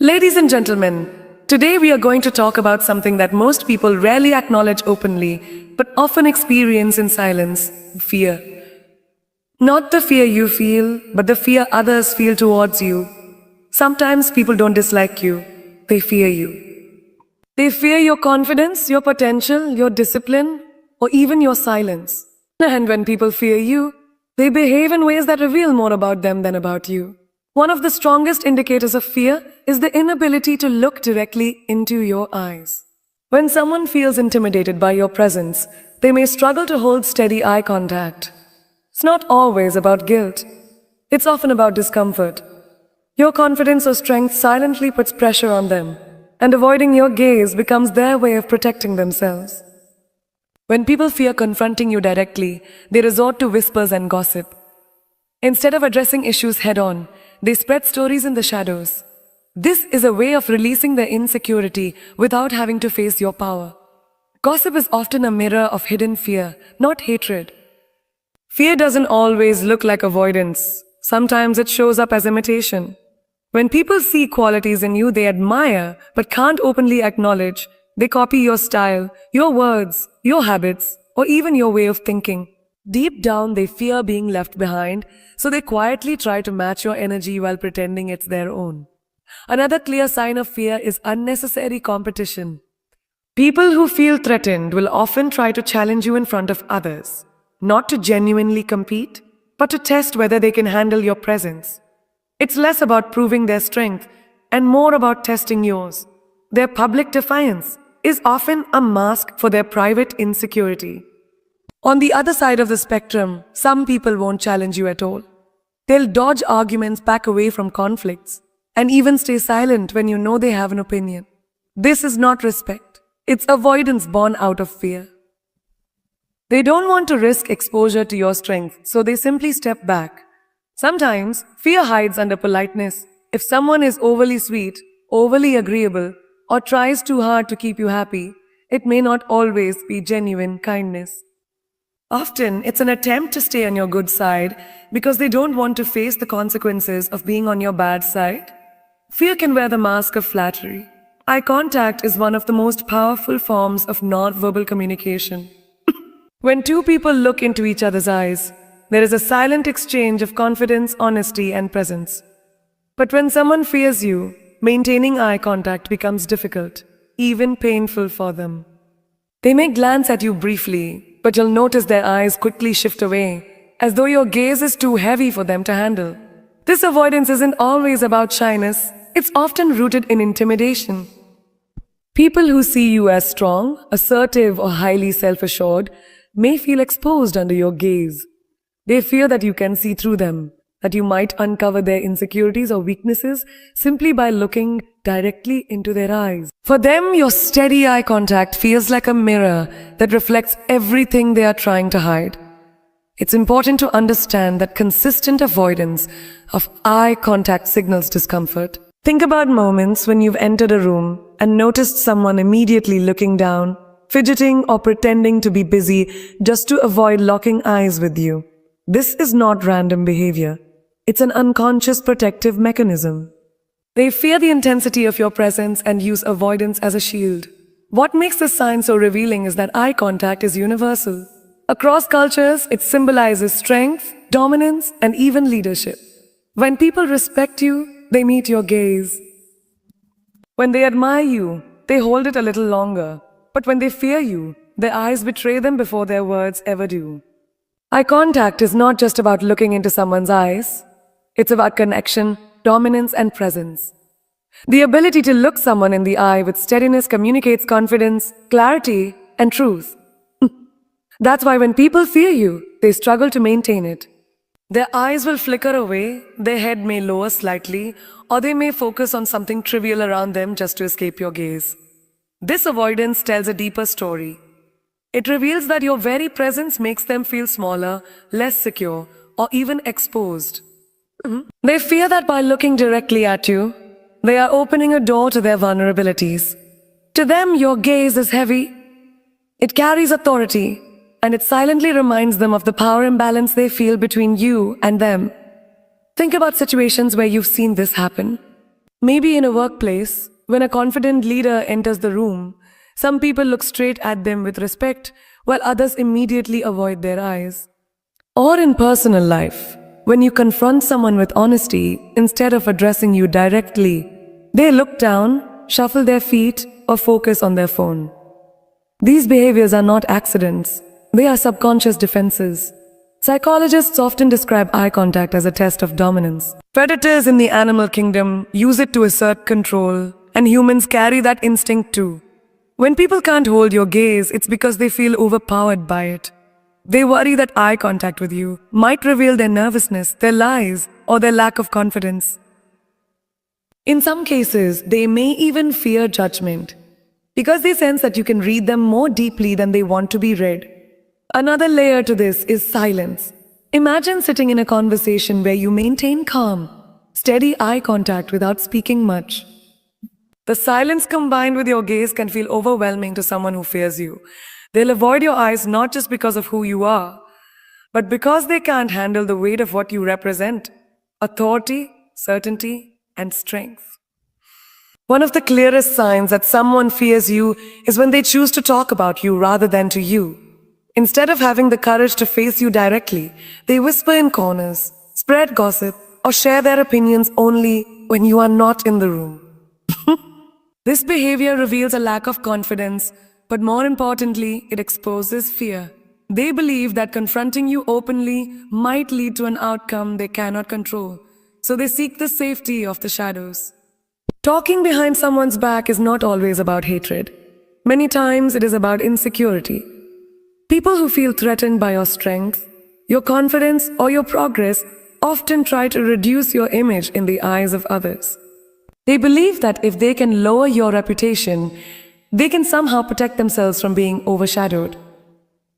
Ladies and gentlemen, today we are going to talk about something that most people rarely acknowledge openly, but often experience in silence: fear. Not the fear you feel, but the fear others feel towards you. Sometimes people don't dislike you, they fear you. They fear your confidence, your potential, your discipline, or even your silence. And when people fear you, they behave in ways that reveal more about them than about you. One of the strongest indicators of fear is the inability to look directly into your eyes. When someone feels intimidated by your presence, they may struggle to hold steady eye contact. It's not always about guilt. It's often about discomfort. Your confidence or strength silently puts pressure on them, and avoiding your gaze becomes their way of protecting themselves. When people fear confronting you directly, they resort to whispers and gossip. Instead of addressing issues head-on, they spread stories in the shadows. This is a way of releasing their insecurity without having to face your power. Gossip is often a mirror of hidden fear, not hatred. Fear doesn't always look like avoidance. Sometimes it shows up as imitation. When people see qualities in you they admire but can't openly acknowledge, they copy your style, your words, your habits, or even your way of thinking. Deep down, they fear being left behind, so they quietly try to match your energy while pretending it's their own. Another clear sign of fear is unnecessary competition. People who feel threatened will often try to challenge you in front of others, not to genuinely compete, but to test whether they can handle your presence. It's less about proving their strength and more about testing yours. Their public defiance is often a mask for their private insecurity. On the other side of the spectrum, some people won't challenge you at all. They'll dodge arguments, back away from conflicts, and even stay silent when you know they have an opinion. This is not respect. It's avoidance born out of fear. They don't want to risk exposure to your strength, so they simply step back. Sometimes, fear hides under politeness. If someone is overly sweet, overly agreeable, or tries too hard to keep you happy, it may not always be genuine kindness. Often, it's an attempt to stay on your good side because they don't want to face the consequences of being on your bad side. Fear can wear the mask of flattery. Eye contact is one of the most powerful forms of non-verbal communication. When two people look into each other's eyes, there is a silent exchange of confidence, honesty, and presence. But when someone fears you, maintaining eye contact becomes difficult, even painful for them. They may glance at you briefly, but you'll notice their eyes quickly shift away, as though your gaze is too heavy for them to handle. This avoidance isn't always about shyness, it's often rooted in intimidation. People who see you as strong, assertive, or highly self-assured may feel exposed under your gaze. They fear that you can see through them, that you might uncover their insecurities or weaknesses simply by looking directly into their eyes. For them, your steady eye contact feels like a mirror that reflects everything they are trying to hide. It's important to understand that consistent avoidance of eye contact signals discomfort. Think about moments when you've entered a room and noticed someone immediately looking down, fidgeting or pretending to be busy just to avoid locking eyes with you. This is not random behavior. It's an unconscious protective mechanism. They fear the intensity of your presence and use avoidance as a shield. What makes this sign so revealing is that eye contact is universal. Across cultures, it symbolizes strength, dominance, and even leadership. When people respect you, they meet your gaze. When they admire you, they hold it a little longer. But when they fear you, their eyes betray them before their words ever do. Eye contact is not just about looking into someone's eyes. It's about connection, dominance, and presence. The ability to look someone in the eye with steadiness communicates confidence, clarity, and truth. That's why when people fear you, they struggle to maintain it. Their eyes will flicker away, their head may lower slightly, or they may focus on something trivial around them just to escape your gaze. This avoidance tells a deeper story. It reveals that your very presence makes them feel smaller, less secure, or even exposed. They fear that by looking directly at you, they are opening a door to their vulnerabilities. To them, your gaze is heavy. It carries authority, and it silently reminds them of the power imbalance they feel between you and them. Think about situations where you've seen this happen. Maybe in a workplace, when a confident leader enters the room, some people look straight at them with respect, while others immediately avoid their eyes. Or in personal life, when you confront someone with honesty instead of addressing you directly, they look down, shuffle their feet, or focus on their phone. These behaviors are not accidents, they are subconscious defenses. Psychologists often describe eye contact as a test of dominance. Predators in the animal kingdom use it to assert control, and humans carry that instinct too. When people can't hold your gaze, it's because they feel overpowered by it. They worry that eye contact with you might reveal their nervousness, their lies, or their lack of confidence. In some cases, they may even fear judgment, because they sense that you can read them more deeply than they want to be read. Another layer to this is silence. Imagine sitting in a conversation where you maintain calm, steady eye contact without speaking much. The silence combined with your gaze can feel overwhelming to someone who fears you. They'll avoid your eyes not just because of who you are, but because they can't handle the weight of what you represent: authority, certainty, and strength. One of the clearest signs that someone fears you is when they choose to talk about you rather than to you. Instead of having the courage to face you directly, they whisper in corners, spread gossip, or share their opinions only when you are not in the room. This behavior reveals a lack of confidence, but more importantly, it exposes fear. They believe that confronting you openly might lead to an outcome they cannot control, so they seek the safety of the shadows. Talking behind someone's back is not always about hatred. Many times it is about insecurity. People who feel threatened by your strength, your confidence, or your progress often try to reduce your image in the eyes of others. They believe that if they can lower your reputation, they can somehow protect themselves from being overshadowed.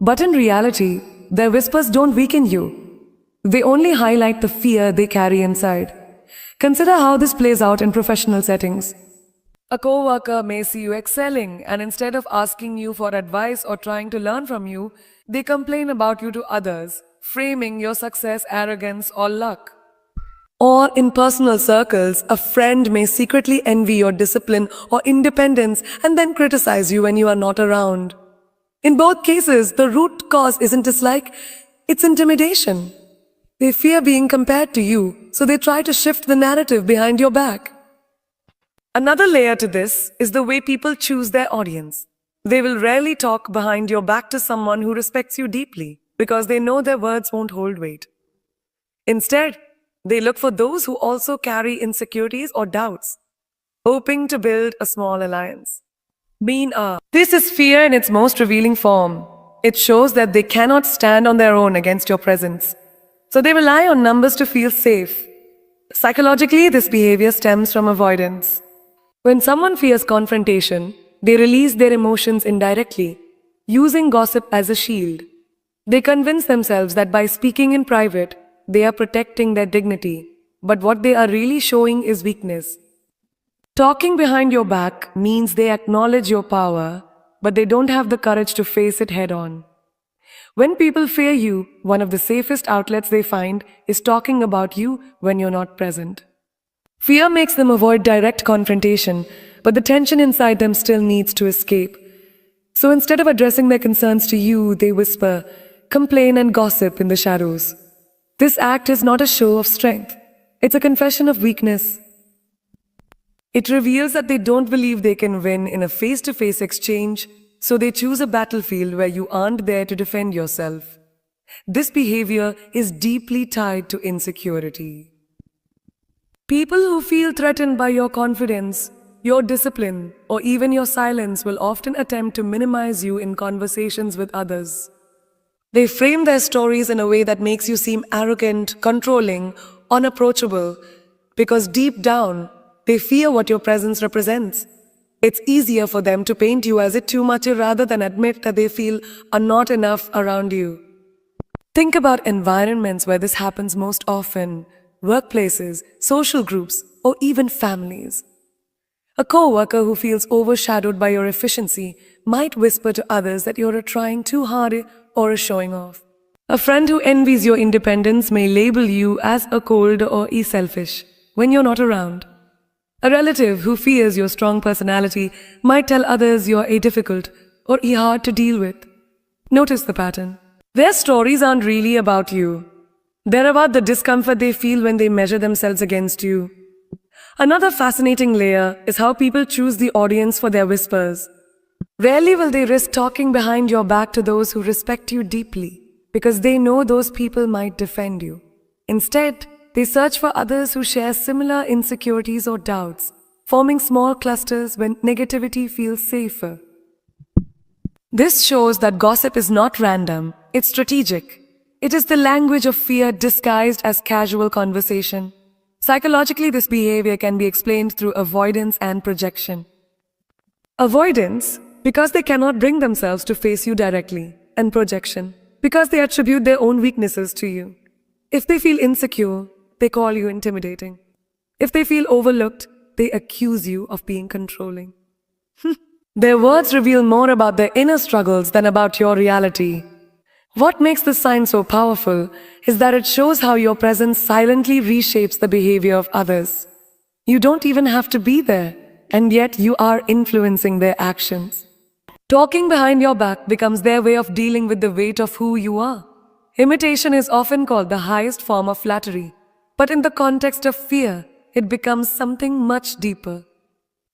But in reality, their whispers don't weaken you. They only highlight the fear they carry inside. Consider how this plays out in professional settings. A co-worker may see you excelling, and instead of asking you for advice or trying to learn from you, they complain about you to others, framing your success, arrogance, or luck. Or in personal circles, a friend may secretly envy your discipline or independence and then criticize you when you are not around. In both cases, the root cause isn't dislike, it's intimidation. They fear being compared to you, so they try to shift the narrative behind your back. Another layer to this is the way people choose their audience. They will rarely talk behind your back to someone who respects you deeply, because they know their words won't hold weight. Instead, they look for those who also carry insecurities or doubts, hoping to build a small alliance. This is fear in its most revealing form. It shows that they cannot stand on their own against your presence, so they rely on numbers to feel safe. Psychologically, this behavior stems from avoidance. When someone fears confrontation, they release their emotions indirectly, using gossip as a shield. They convince themselves that by speaking in private, they are protecting their dignity, but what they are really showing is weakness. Talking behind your back means they acknowledge your power, but they don't have the courage to face it head on. When people fear you, one of the safest outlets they find is talking about you when you're not present. Fear makes them avoid direct confrontation, but the tension inside them still needs to escape. So instead of addressing their concerns to you, they whisper, complain, and gossip in the shadows. This act is not a show of strength. It's a confession of weakness. It reveals that they don't believe they can win in a face-to-face exchange, so they choose a battlefield where you aren't there to defend yourself. This behavior is deeply tied to insecurity. People who feel threatened by your confidence, your discipline, or even your silence will often attempt to minimize you in conversations with others. They frame their stories in a way that makes you seem arrogant, controlling, unapproachable, because deep down, they fear what your presence represents. It's easier for them to paint you as it too much rather than admit that they feel are not enough around you. Think about environments where this happens most often: workplaces, social groups, or even families. A co-worker who feels overshadowed by your efficiency might whisper to others that you're trying too hard or showing off. A friend who envies your independence may label you as a cold or selfish when you're not around. A relative who fears your strong personality might tell others you're difficult or hard to deal with. Notice the pattern. Their stories aren't really about you. They're about the discomfort they feel when they measure themselves against you. Another fascinating layer is how people choose the audience for their whispers. Rarely will they risk talking behind your back to those who respect you deeply, because they know those people might defend you. Instead, they search for others who share similar insecurities or doubts, forming small clusters when negativity feels safer. This shows that gossip is not random, it's strategic. It is the language of fear disguised as casual conversation. Psychologically, this behavior can be explained through avoidance and projection. Avoidance, because they cannot bring themselves to face you directly, and projection, because they attribute their own weaknesses to you. If they feel insecure, they call you intimidating. If they feel overlooked, they accuse you of being controlling. Their words reveal more about their inner struggles than about your reality. What makes this sign so powerful is that it shows how your presence silently reshapes the behavior of others. You don't even have to be there, and yet you are influencing their actions. Talking behind your back becomes their way of dealing with the weight of who you are. Imitation is often called the highest form of flattery, but in the context of fear, it becomes something much deeper.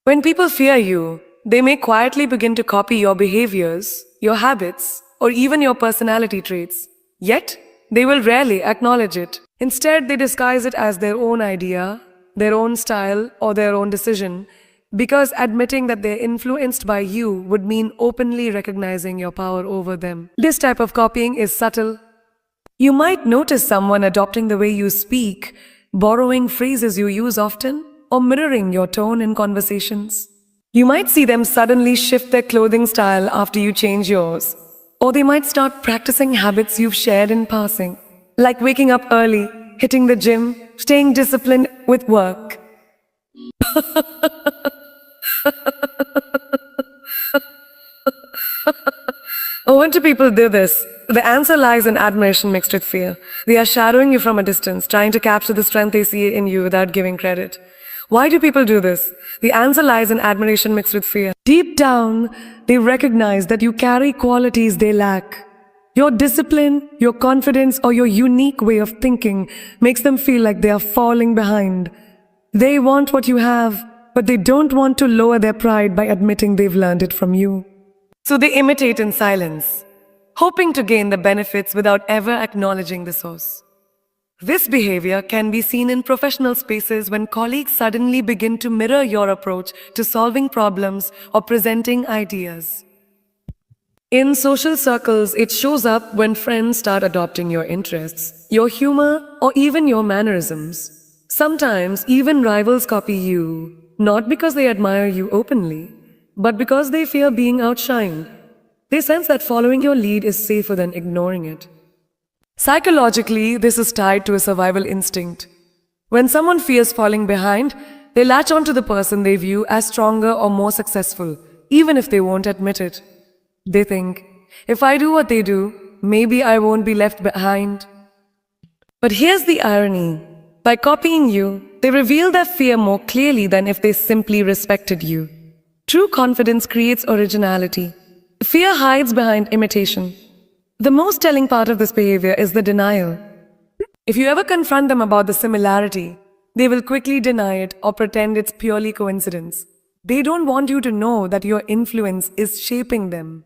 When people fear you, they may quietly begin to copy your behaviors, your habits, or even your personality traits. Yet, they will rarely acknowledge it. Instead, they disguise it as their own idea, their own style, or their own decision, because admitting that they're influenced by you would mean openly recognizing your power over them. This type of copying is subtle. You might notice someone adopting the way you speak, borrowing phrases you use often, or mirroring your tone in conversations. You might see them suddenly shift their clothing style after you change yours. Or they might start practicing habits you've shared in passing, like waking up early, hitting the gym, staying disciplined with work. When do people do this? The answer lies in admiration mixed with fear. They are shadowing you from a distance, trying to capture the strength they see in you without giving credit. Why do people do this? The answer lies in admiration mixed with fear. Deep down, they recognize that you carry qualities they lack. Your discipline, your confidence, or your unique way of thinking makes them feel like they are falling behind. They want what you have, but they don't want to lower their pride by admitting they've learned it from you. So they imitate in silence, hoping to gain the benefits without ever acknowledging the source. This behavior can be seen in professional spaces when colleagues suddenly begin to mirror your approach to solving problems or presenting ideas. In social circles, it shows up when friends start adopting your interests, your humor, or even your mannerisms. Sometimes even rivals copy you, not because they admire you openly, but because they fear being outshined. They sense that following your lead is safer than ignoring it. Psychologically, this is tied to a survival instinct. When someone fears falling behind, they latch onto the person they view as stronger or more successful, even if they won't admit it. They think, if I do what they do, maybe I won't be left behind. But here's the irony. By copying you, they reveal their fear more clearly than if they simply respected you. True confidence creates originality. Fear hides behind imitation. The most telling part of this behavior is the denial. If you ever confront them about the similarity, they will quickly deny it or pretend it's purely coincidence. They don't want you to know that your influence is shaping them.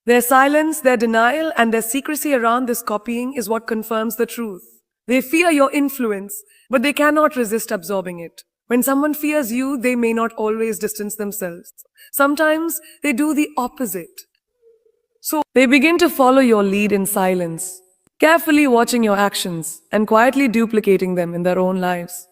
Their silence, their denial, and their secrecy around this copying is what confirms the truth. They fear your influence, but they cannot resist absorbing it. When someone fears you, they may not always distance themselves. Sometimes they do the opposite. So they begin to follow your lead in silence, carefully watching your actions and quietly duplicating them in their own lives.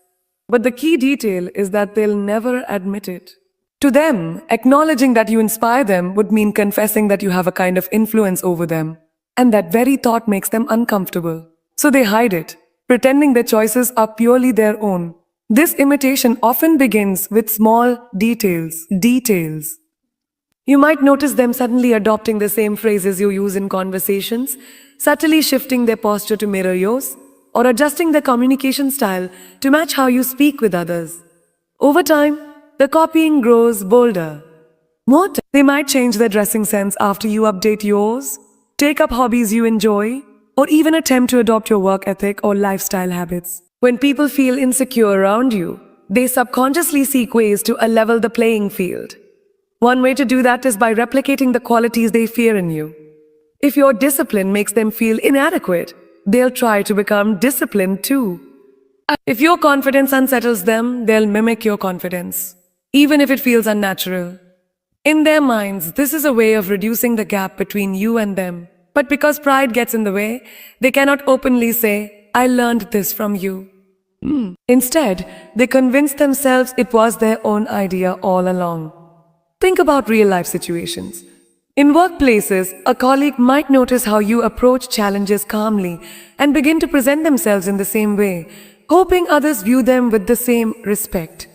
But the key detail is that they'll never admit it. To them, acknowledging that you inspire them would mean confessing that you have a kind of influence over them, and that very thought makes them uncomfortable. So they hide it, pretending their choices are purely their own. This imitation often begins with small details. You might notice them suddenly adopting the same phrases you use in conversations, subtly shifting their posture to mirror yours, or adjusting their communication style to match how you speak with others. Over time, the copying grows bolder. What? They might change their dressing sense after you update yours, take up hobbies you enjoy, or even attempt to adopt your work ethic or lifestyle habits. When people feel insecure around you, they subconsciously seek ways to level the playing field. One way to do that is by replicating the qualities they fear in you. If your discipline makes them feel inadequate, they'll try to become disciplined too. If your confidence unsettles them, they'll mimic your confidence, even if it feels unnatural. In their minds, this is a way of reducing the gap between you and them. But because pride gets in the way, they cannot openly say, I learned this from you. Instead, they convince themselves it was their own idea all along. Think about real-life situations. In workplaces, a colleague might notice how you approach challenges calmly and begin to present themselves in the same way, hoping others view them with the same respect.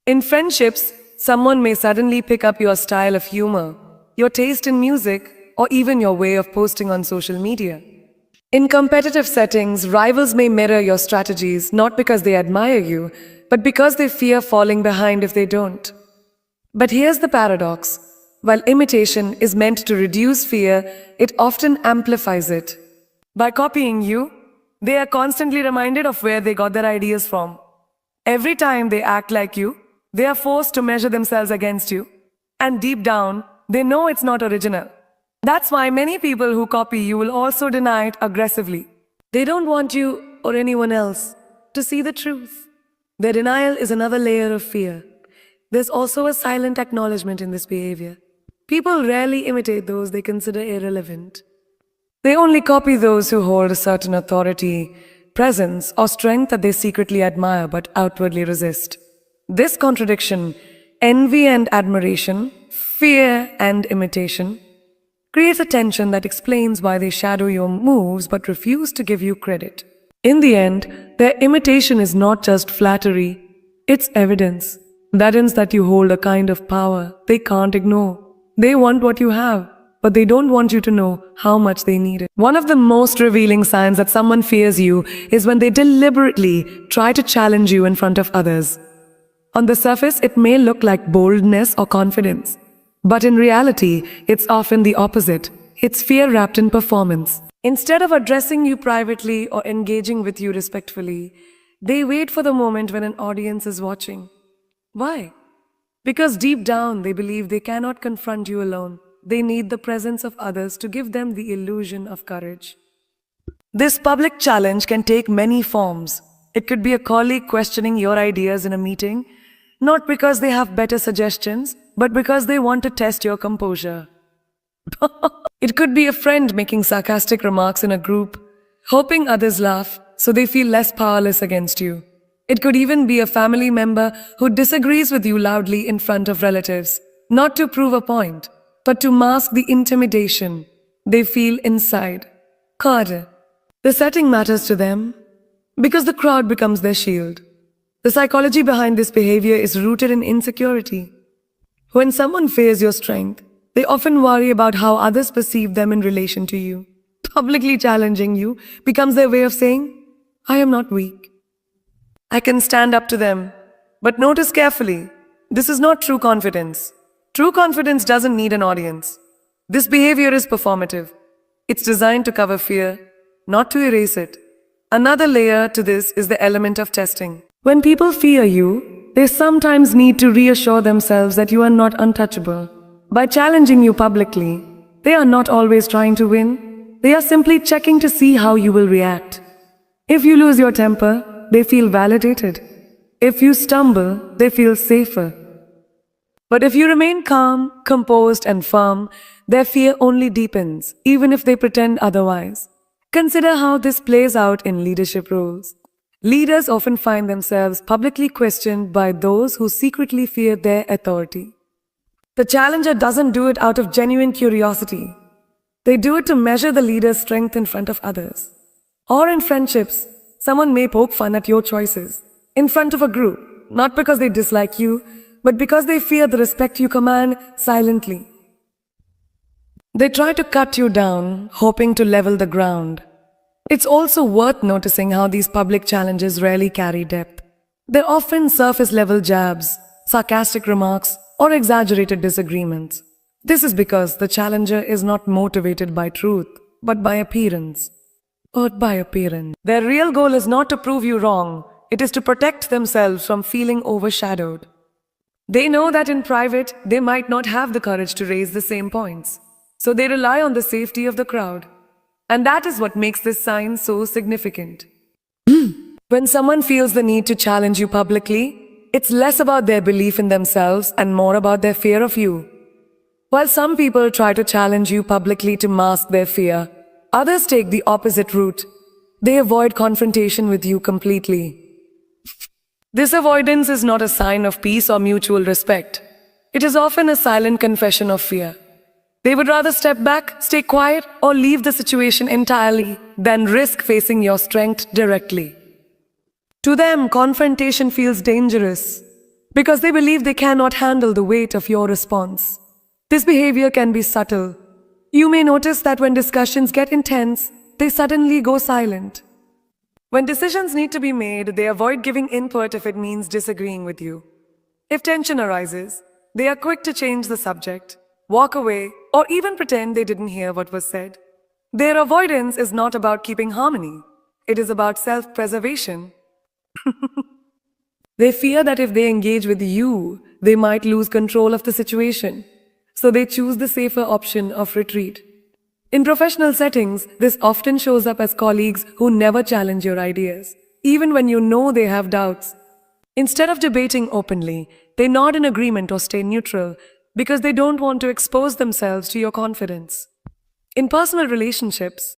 In friendships, someone may suddenly pick up your style of humor, your taste in music, or even your way of posting on social media. In competitive settings, rivals may mirror your strategies not because they admire you, but because they fear falling behind if they don't. But here's the paradox. While imitation is meant to reduce fear, it often amplifies it. By copying you, they are constantly reminded of where they got their ideas from. Every time they act like you, they are forced to measure themselves against you. And deep down, they know it's not original. That's why many people who copy you will also deny it aggressively. They don't want you or anyone else to see the truth. Their denial is another layer of fear. There's also a silent acknowledgement in this behavior. People rarely imitate those they consider irrelevant. They only copy those who hold a certain authority, presence, or strength that they secretly admire but outwardly resist. This contradiction, envy and admiration, fear and imitation, creates a tension that explains why they shadow your moves but refuse to give you credit. In the end, their imitation is not just flattery, it's evidence. Evidence that you hold a kind of power they can't ignore. They want what you have, but they don't want you to know how much they need it. One of the most revealing signs that someone fears you is when they deliberately try to challenge you in front of others. On the surface, it may look like boldness or confidence, but in reality, it's often the opposite. It's fear wrapped in performance. Instead of addressing you privately or engaging with you respectfully, they wait for the moment when an audience is watching. Why? Because deep down they believe they cannot confront you alone. They need the presence of others to give them the illusion of courage. This public challenge can take many forms. It could be a colleague questioning your ideas in a meeting, not because they have better suggestions, but because they want to test your composure. It could be a friend making sarcastic remarks in a group, hoping others laugh so they feel less powerless against you. It could even be a family member who disagrees with you loudly in front of relatives, not to prove a point, but to mask the intimidation they feel inside. Third, the setting matters to them because the crowd becomes their shield. The psychology behind this behavior is rooted in insecurity. When someone fears your strength, they often worry about how others perceive them in relation to you. Publicly challenging you becomes their way of saying, I am not weak. I can stand up to them. But notice carefully, this is not true confidence. True confidence doesn't need an audience. This behavior is performative. It's designed to cover fear, not to erase it. Another layer to this is the element of testing. When people fear you, they sometimes need to reassure themselves that you are not untouchable. By challenging you publicly, they are not always trying to win. They are simply checking to see how you will react. If you lose your temper, they feel validated. If you stumble, they feel safer. But if you remain calm, composed, and firm, their fear only deepens, even if they pretend otherwise. Consider how this plays out in leadership roles. Leaders often find themselves publicly questioned by those who secretly fear their authority. The challenger doesn't do it out of genuine curiosity. They do it to measure the leader's strength in front of others. Or in friendships, someone may poke fun at your choices in front of a group, not because they dislike you, but because they fear the respect you command silently. They try to cut you down, hoping to level the ground. It's also worth noticing how these public challenges rarely carry depth. They're often surface level jabs, sarcastic remarks, or exaggerated disagreements. This is because the challenger is not motivated by truth, but by appearance. Their real goal is not to prove you wrong, it is to protect themselves from feeling overshadowed. They know that in private, they might not have the courage to raise the same points. So they rely on the safety of the crowd. And that is what makes this sign so significant. When someone feels the need to challenge you publicly, it's less about their belief in themselves and more about their fear of you. While some people try to challenge you publicly to mask their fear, others take the opposite route. They avoid confrontation with you completely. This avoidance is not a sign of peace or mutual respect. It is often a silent confession of fear. They would rather step back, stay quiet, or leave the situation entirely than risk facing your strength directly. To them, confrontation feels dangerous because they believe they cannot handle the weight of your response. This behavior can be subtle. You may notice that when discussions get intense, they suddenly go silent. When decisions need to be made, they avoid giving input if it means disagreeing with you. If tension arises, they are quick to change the subject, walk away, or even pretend they didn't hear what was said. Their avoidance is not about keeping harmony. It is about self-preservation. They fear that if they engage with you, they might lose control of the situation. So they choose the safer option of retreat. In professional settings, this often shows up as colleagues who never challenge your ideas, even when you know they have doubts. Instead of debating openly, they nod in agreement or stay neutral because they don't want to expose themselves to your confidence. In personal relationships,